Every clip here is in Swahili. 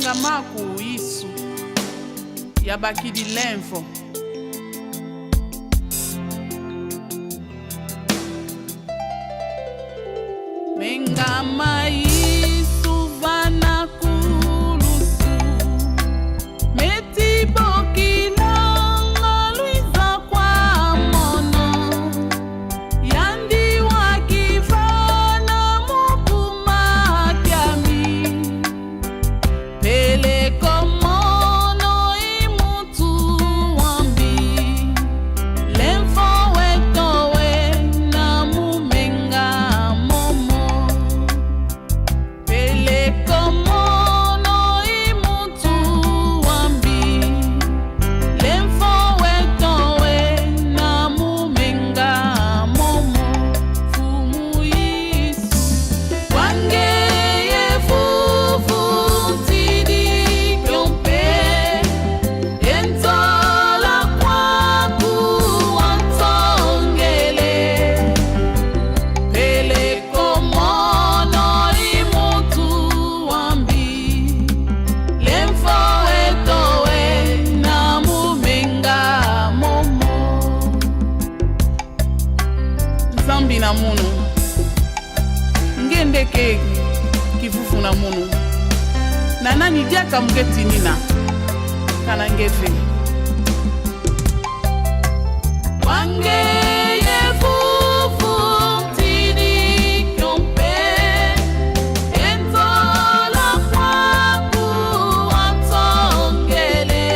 menga maku isu ya bakidi lenfo menga maisu vana kulusu meti bokilanga luiza kwa mono yandi wakifana mukuma kyami pele komono imutu wambi lenfo wetowe na mumenga momo pele komono imutu wambi lenfo wetowe na mumenga momo fumu yisu wange yefufu tidi kyompe entola kwaku wantongele pele komono imutu wambi lemfo wetowe na mumenga momo nzambi na munu ngendeke kifufu na munu na nani diaka mgetinina kana ngefe wange yefufu tidi kyompe entola kwaku wantongele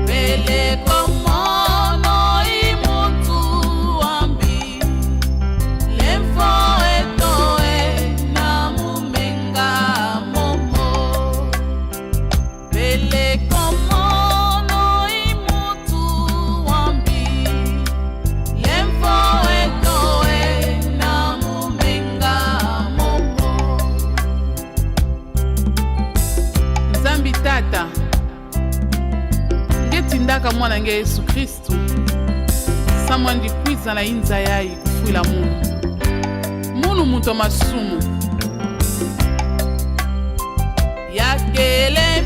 pele komono imutu wambi lemfo etowe na mumenga momo pele komono imutu wambi lemfo etowe na mumenga momo nzambi tata ngetindaka mwana nge Yesu Kristu samwa ndikwiza na inza yayi kufuila munu muto masumu yakele